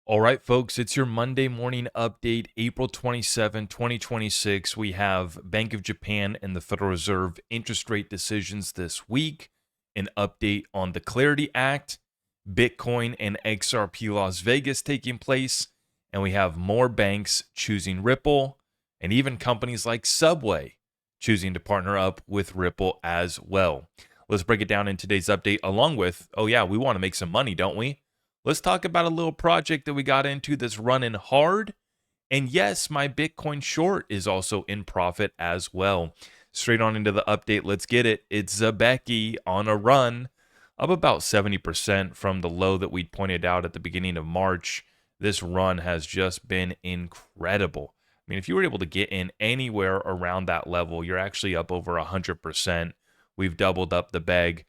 All right, folks, it's your Monday morning update, April 27, 2026. We have Bank of Japan and the Federal Reserve interest rate decisions this week, an update on the Clarity Act, Bitcoin and XRP Las Vegas taking place, and we have more banks choosing Ripple, and even companies like Subway choosing to partner up with Ripple as well. Let's break it down in today's update, along with, we want to make some money, don't we? Let's talk about a little project that we got into that's running hard. And yes, my Bitcoin short is also in profit as well. Straight on into the update, let's get it. It's Zebeki on a run, up about 70% from the low that we pointed out at the beginning of March. This run has just been incredible. I mean, if you were able to get in anywhere around that level, you're actually up over 100%. We've doubled up the bag.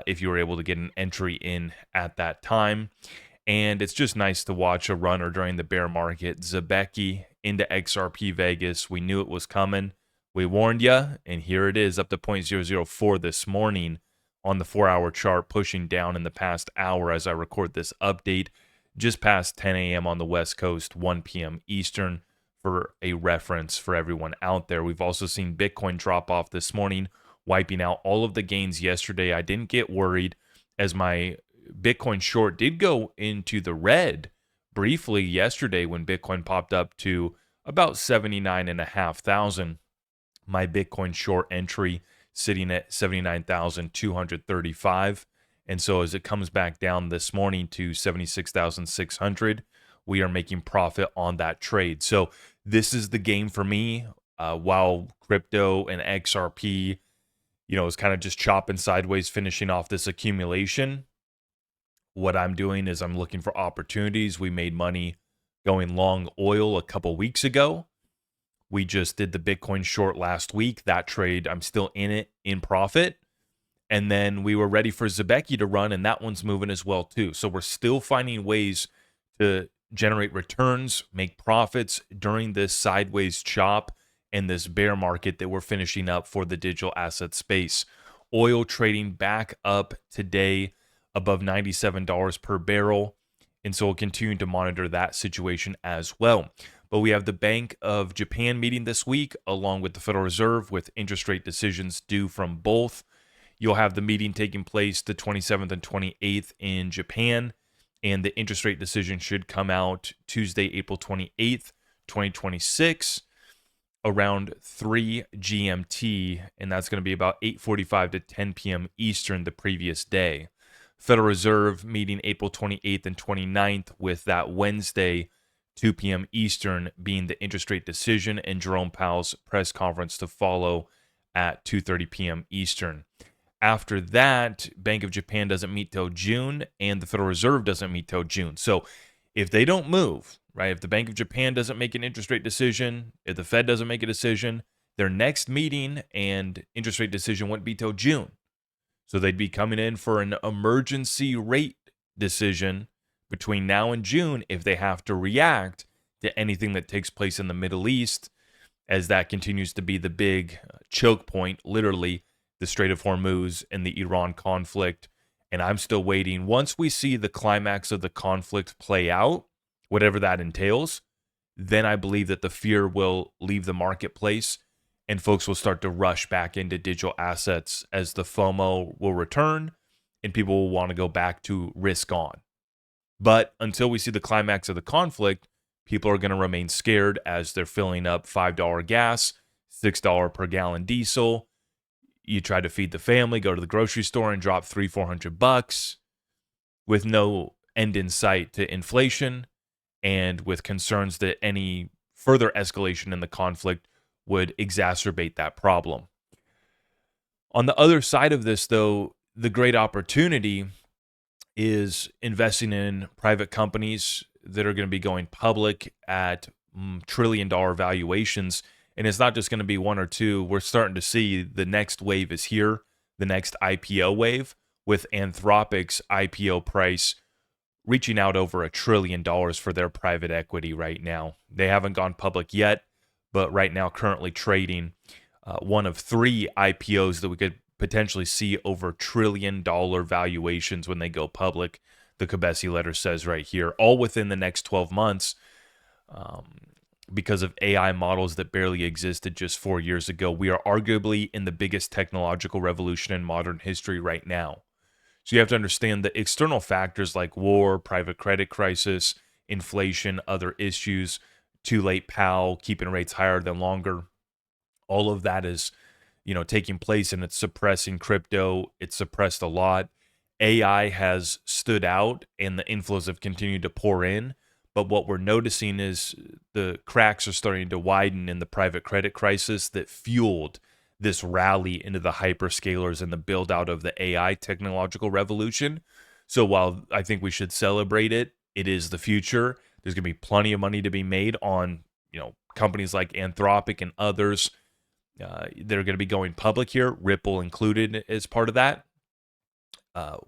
If you were able to get an entry in at that time. And it's just nice to watch a runner during the bear market. Zebeki into XRP Vegas. We knew it was coming. We warned you, and here it is, up to 0.004 this morning on the 4-hour chart, pushing down in the past hour as I record this update, just past 10 a.m. on the West Coast, 1 p.m. Eastern, for a reference for everyone out there. We've also seen Bitcoin drop off this morning, wiping out all of the gains yesterday. I didn't get worried as my Bitcoin short did go into the red briefly yesterday when Bitcoin popped up to about 79,500. My Bitcoin short entry sitting at 79,235. And so as it comes back down this morning to 76,600, we are making profit on that trade. So this is the game for me. While crypto and XRP is kind of just chopping sideways, finishing off this accumulation. What I'm doing is I'm looking for opportunities. We made money going long oil a couple weeks ago. We just did the Bitcoin short last week. That trade, I'm still in it in profit. And then we were ready for Zebeki to run, and that one's moving as well too. So we're still finding ways to generate returns, make profits during this sideways chop and this bear market that we're finishing up for the digital asset space. Oil trading back up today above $97 per barrel. And so we'll continue to monitor that situation as well. But we have the Bank of Japan meeting this week, along with the Federal Reserve, with interest rate decisions due from both. You'll have the meeting taking place the 27th and 28th in Japan. And the interest rate decision should come out Tuesday, April 28th, 2026. Around 3 GMT, and that's going to be about 8:45 to 10 p.m. Eastern the previous day. Federal Reserve meeting April 28th and 29th, with that Wednesday, 2 p.m. Eastern, being the interest rate decision, and Jerome Powell's press conference to follow at 2:30 p.m. Eastern. After that, Bank of Japan doesn't meet till June, and the Federal Reserve doesn't meet till June. So if they don't move, right, if the Bank of Japan doesn't make an interest rate decision, if the Fed doesn't make a decision, their next meeting and interest rate decision wouldn't be till June. So they'd be coming in for an emergency rate decision between now and June if they have to react to anything that takes place in the Middle East, as that continues to be the big choke point, literally the Strait of Hormuz and the Iran conflict. And I'm still waiting. Once we see the climax of the conflict play out, whatever that entails, then I believe that the fear will leave the marketplace and folks will start to rush back into digital assets as the FOMO will return and people will want to go back to risk on. But until we see the climax of the conflict, people are going to remain scared as they're filling up $5 gas, $6 per gallon diesel. You try to feed the family, go to the grocery store and drop $300-400 with no end in sight to inflation, and with concerns that any further escalation in the conflict would exacerbate that problem. On the other side of this, though, the great opportunity is investing in private companies that are going to be going public at trillion-dollar valuations. And it's not just going to be one or two. We're starting to see the next wave is here, the next IPO wave, with Anthropic's IPO price reaching out over $1 trillion for their private equity right now. They haven't gone public yet, but right now currently trading one of 3 IPOs that we could potentially see over $1 trillion valuations when they go public. the Kabesi letter says right here, all within the next 12 months. Because of AI models that barely existed just 4 years ago, we are arguably in the biggest technological revolution in modern history right now. So you have to understand the external factors like war, private credit crisis, inflation, other issues, too late Powell, keeping rates higher than longer. All of that is, taking place, and it's suppressing crypto. It's suppressed a lot. AI has stood out and the inflows have continued to pour in. But what we're noticing is the cracks are starting to widen in the private credit crisis that fueled this rally into the hyperscalers and the build out of the AI technological revolution. So while I think we should celebrate it, it is the future. There's going to be plenty of money to be made on, companies like Anthropic and others that are going to be going public here, Ripple included as part of that.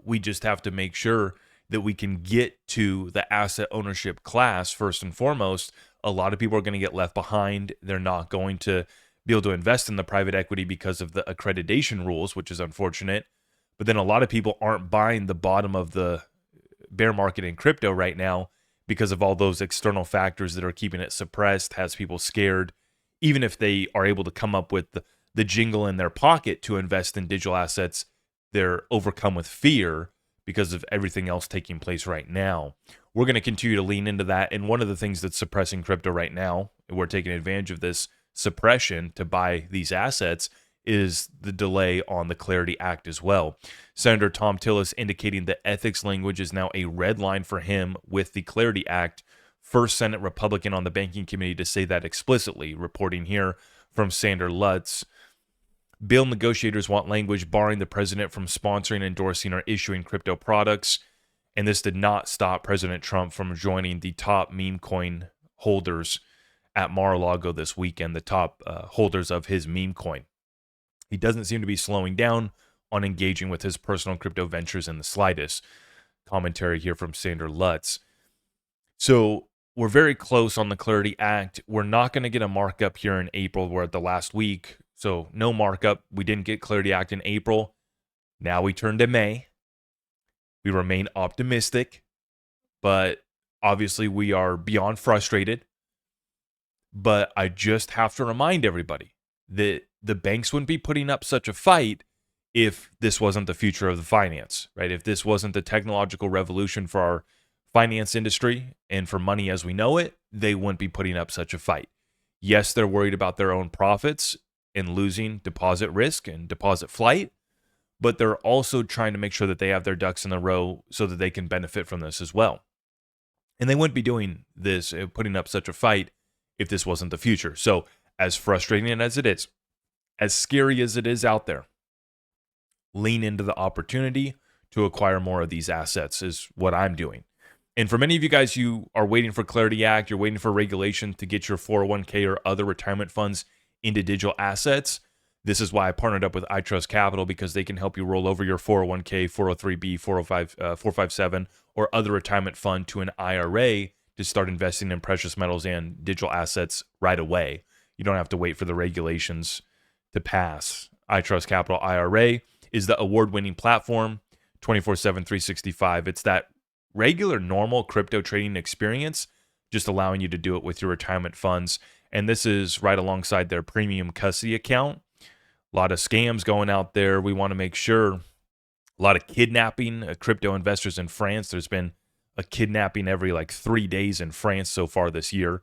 We just have to make sure that we can get to the asset ownership class first and foremost. A lot of people are going to get left behind. They're not going to be able to invest in the private equity because of the accreditation rules, which is unfortunate. But then a lot of people aren't buying the bottom of the bear market in crypto right now because of all those external factors that are keeping it suppressed, has people scared. Even if they are able to come up with the jingle in their pocket to invest in digital assets, they're overcome with fear because of everything else taking place right now. We're going to continue to lean into that. And one of the things that's suppressing crypto right now, and we're taking advantage of this suppression to buy these assets, is the delay on the Clarity Act as well. Senator Tom Tillis indicating that ethics language is now a red line for him with the Clarity Act. First Senate Republican on the Banking Committee to say that explicitly, reporting here from Sander Lutz. Bill negotiators want language barring the president from sponsoring, endorsing, or issuing crypto products. And this did not stop President Trump from joining the top meme coin holders at Mar-a-Lago this weekend, the top holders of his meme coin. He doesn't seem to be slowing down on engaging with his personal crypto ventures in the slightest. Commentary here from Sander Lutz. So we're very close on the Clarity Act. We're not going to get a markup here in April. We're at the last week. So no markup. We didn't get Clarity Act in April. Now we turn to May. We remain optimistic, but obviously we are beyond frustrated. But I just have to remind everybody that the banks wouldn't be putting up such a fight if this wasn't the future of the finance, right? If this wasn't the technological revolution for our finance industry and for money as we know it, they wouldn't be putting up such a fight. Yes, they're worried about their own profits and losing deposit risk and deposit flight, but they're also trying to make sure that they have their ducks in a row so that they can benefit from this as well. And they wouldn't be doing this, putting up such a fight, if this wasn't the future. So as frustrating as it is, as scary as it is out there, lean into the opportunity to acquire more of these assets is what I'm doing. And for many of you guys, you are waiting for Clarity Act, you're waiting for regulation to get your 401k or other retirement funds into digital assets. This is why I partnered up with iTrust Capital, because they can help you roll over your 401k, 403b, 457, or other retirement fund to an IRA to start investing in precious metals and digital assets right away. You don't have to wait for the regulations to pass. iTrust Capital IRA is the award-winning platform, 24/7, 365. It's that regular, normal crypto trading experience, just allowing you to do it with your retirement funds. And this is right alongside their premium custody account. A lot of scams going out there. We want to make sure. A lot of kidnapping crypto investors in France. There's been a kidnapping every 3 days in France so far this year.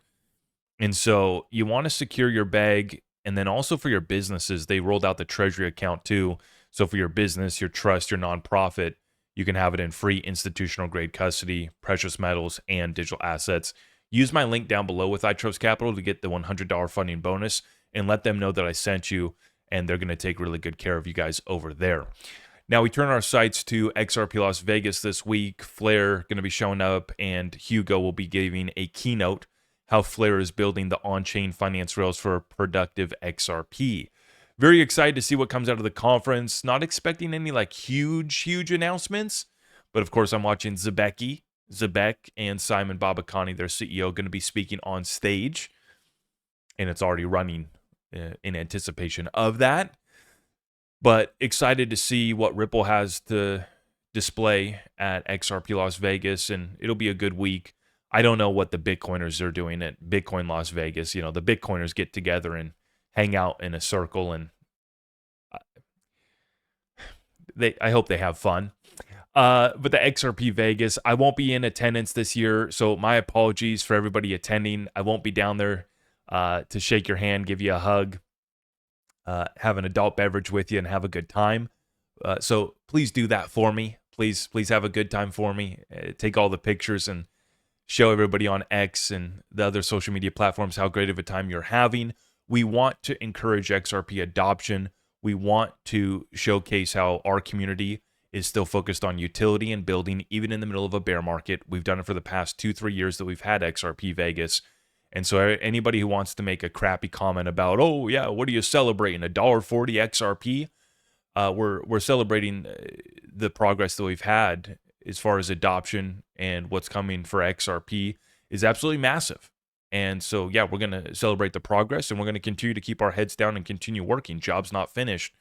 And so you want to secure your bag. And then also for your businesses, they rolled out the Treasury account too. So for your business, your trust, your nonprofit, you can have it in free institutional grade custody, precious metals, and digital assets. Use my link down below with iTrust Capital to get the $100 funding bonus and let them know that I sent you, and they're going to take really good care of you guys over there. Now we turn our sights to XRP Las Vegas this week. Flare going to be showing up, and Hugo will be giving a keynote how Flare is building the on-chain finance rails for productive XRP. Very excited to see what comes out of the conference. Not expecting any huge announcements, but of course I'm watching Zebek and Simon Babakani, their CEO, going to be speaking on stage, and it's already running in anticipation of that. But excited to see what Ripple has to display at XRP Las Vegas, and it'll be a good week. I don't know what the Bitcoiners are doing at Bitcoin Las Vegas. You know, the Bitcoiners get together and hang out in a circle, and I hope they have fun. But the XRP Vegas, I won't be in attendance this year, so my apologies for everybody attending. I won't be down there to shake your hand, give you a hug, have an adult beverage with you, and have a good time. So please do that for me. Please have a good time for me. Take all the pictures and show everybody on X and the other social media platforms how great of a time you're having. We want to encourage XRP adoption. We want to showcase how our community is still focused on utility and building, even in the middle of a bear market. We've done it for the past 2-3 years that we've had XRP Vegas. And so anybody who wants to make a crappy comment about, oh yeah, what are you celebrating, $1.40 XRP? We're celebrating the progress that we've had as far as adoption, and what's coming for XRP is absolutely massive. And so, yeah, we're going to celebrate the progress, and we're going to continue to keep our heads down and continue working. Job's not finished.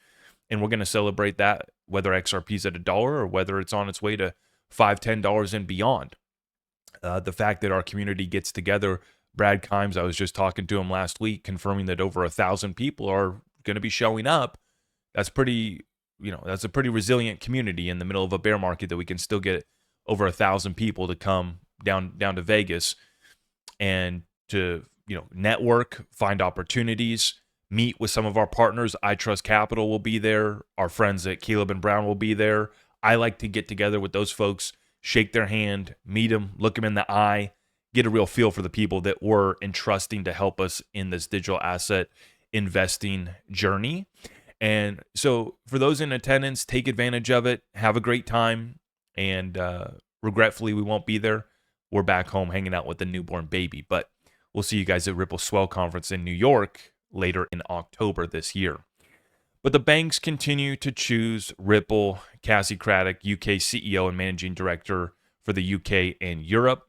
And we're going to celebrate that, whether XRP is at $1 or whether it's on its way to $5, $10 and beyond. The fact that our community gets together, Brad Kimes, I was just talking to him last week, confirming that over 1,000 people are going to be showing up. That's that's a pretty resilient community in the middle of a bear market, that we can still get over 1,000 people to come down to Vegas and to, network, find opportunities, meet with some of our partners. I Trust Capital will be there. Our friends at Caleb and Brown will be there. I like to get together with those folks, shake their hand, meet them, look them in the eye, get a real feel for the people that we're entrusting to help us in this digital asset investing journey. And so for those in attendance, take advantage of it. Have a great time. And regretfully, we won't be there. We're back home hanging out with the newborn baby. But we'll see you guys at Ripple Swell Conference in New York later in October this year. But the banks continue to choose Ripple. Cassie Craddock, UK CEO and Managing Director for the UK and Europe.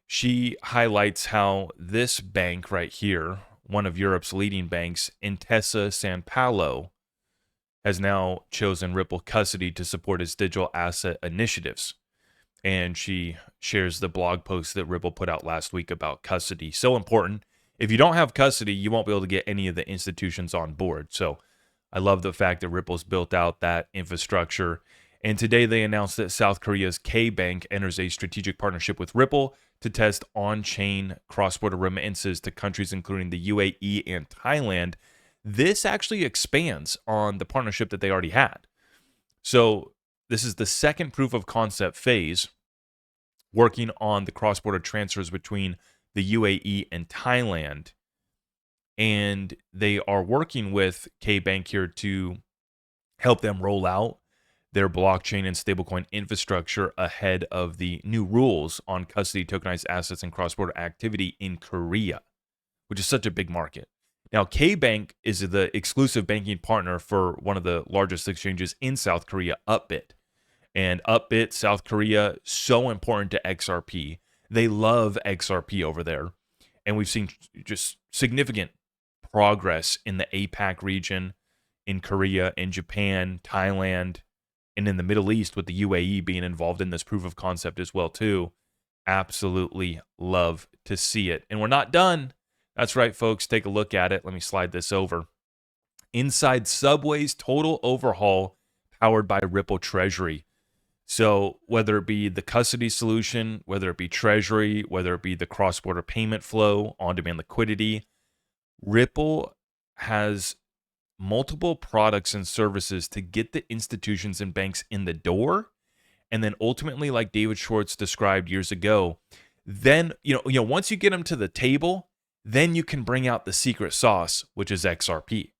She highlights how this bank right here, one of Europe's leading banks, Intesa Sanpaolo, has now chosen Ripple Custody to support its digital asset initiatives. And she shares the blog post that Ripple put out last week about custody. So important. If you don't have custody, you won't be able to get any of the institutions on board. So I love the fact that Ripple's built out that infrastructure. And today they announced that South Korea's K-Bank enters a strategic partnership with Ripple to test on-chain cross-border remittances to countries including the UAE and Thailand. This actually expands on the partnership that they already had. So this is the second proof of concept phase, working on the cross-border transfers between the UAE and Thailand. And they are working with K-Bank here to help them roll out their blockchain and stablecoin infrastructure ahead of the new rules on custody, tokenized assets, and cross-border activity in Korea, which is such a big market. Now, K-Bank is the exclusive banking partner for one of the largest exchanges in South Korea, Upbit. And Upbit, South Korea, so important to XRP. They love XRP over there. And we've seen just significant progress in the APAC region, in Korea, in Japan, Thailand, and in the Middle East, with the UAE being involved in this proof of concept as well, too. Absolutely love to see it. And we're not done. That's right, folks. Take a look at it. Let me slide this over. Inside Subway's total overhaul powered by Ripple Treasury. So whether it be the custody solution, whether it be Treasury, whether it be the cross-border payment flow, on-demand liquidity, Ripple has multiple products and services to get the institutions and banks in the door. And then ultimately, like David Schwartz described years ago, then, once you get them to the table, then you can bring out the secret sauce, which is XRP.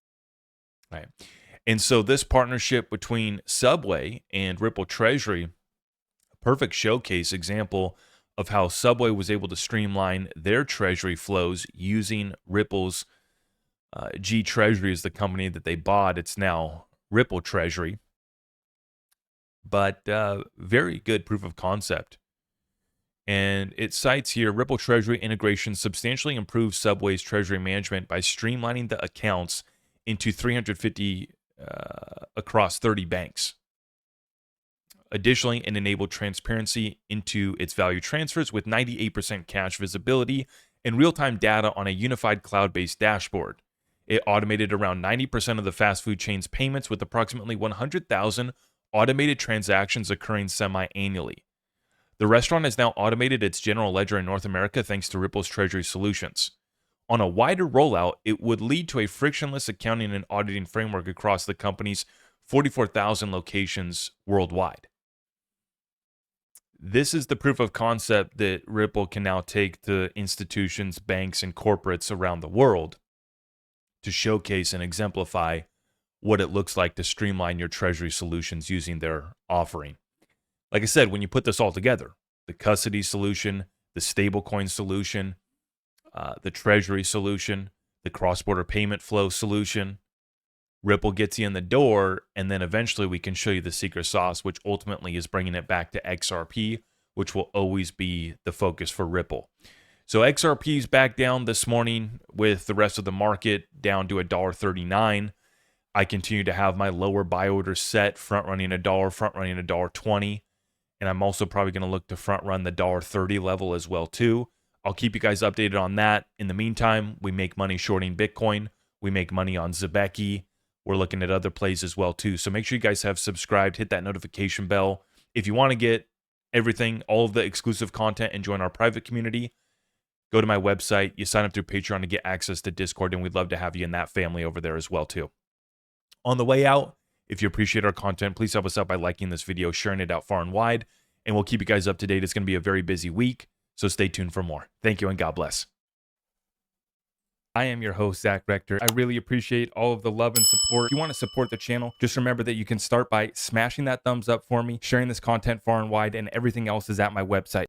Right. And so this partnership between Subway and Ripple Treasury, a perfect showcase example of how Subway was able to streamline their treasury flows using Ripple's G Treasury is the company that they bought. It's now Ripple Treasury. But very good proof of concept. And it cites here, Ripple Treasury integration substantially improves Subway's treasury management by streamlining the accounts into 350 across 30 banks. Additionally, it enabled transparency into its value transfers with 98% cash visibility and real-time data on a unified cloud-based dashboard. It automated around 90% of the fast food chain's payments with approximately 100,000 automated transactions occurring semi-annually. The restaurant has now automated its general ledger in North America thanks to Ripple's Treasury solutions. On a wider rollout, it would lead to a frictionless accounting and auditing framework across the company's 44,000 locations worldwide. This is the proof of concept that Ripple can now take to institutions, banks, and corporates around the world to showcase and exemplify what it looks like to streamline your treasury solutions using their offering. Like I said, when you put this all together, the custody solution, the stablecoin solution, the treasury solution, the cross-border payment flow solution, Ripple gets you in the door, and then eventually we can show you the secret sauce, which ultimately is bringing it back to XRP, which will always be the focus for Ripple. So XRP is back down this morning with the rest of the market down to $1.39. I continue to have my lower buy order set, front running $1, front running $1.20, and I'm also probably going to look to front run the $1.30 level as well too. I'll keep you guys updated on that. In the meantime, we make money shorting Bitcoin. We make money on Zebeki. We're looking at other plays as well too. So make sure you guys have subscribed, hit that notification bell. If you want to get everything, all of the exclusive content, and join our private community, go to my website. You sign up through Patreon to get access to Discord, and we'd love to have you in that family over there as well too. On the way out, if you appreciate our content, please help us out by liking this video, sharing it out far and wide, and we'll keep you guys up to date. It's going to be a very busy week, so stay tuned for more. Thank you, and God bless. I am your host, Zach Rector. I really appreciate all of the love and support. If you want to support the channel, just remember that you can start by smashing that thumbs up for me, sharing this content far and wide, and everything else is at my website.